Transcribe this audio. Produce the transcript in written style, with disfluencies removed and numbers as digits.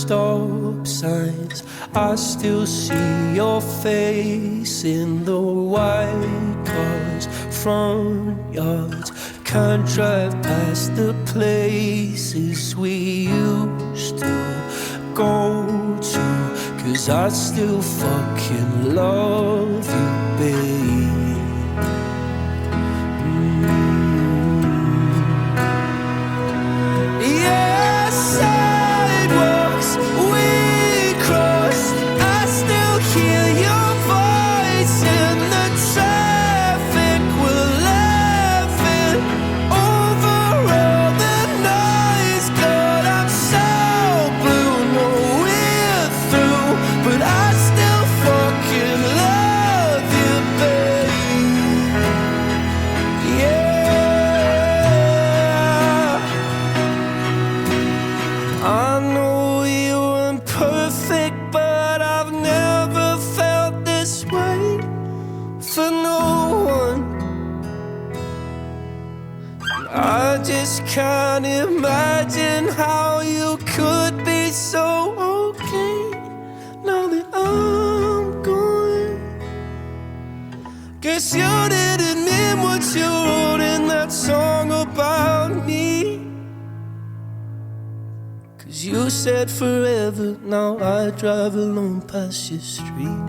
stop signs. I still see your face in the white cars, front yards. Can't drive past the places we used to go to, 'cause I still fucking love you, babe. I just can't imagine how you could be so okay now that I'm gone. Guess you didn't mean what you wrote in that song about me, 'cause you said forever, now I drive alone past your street.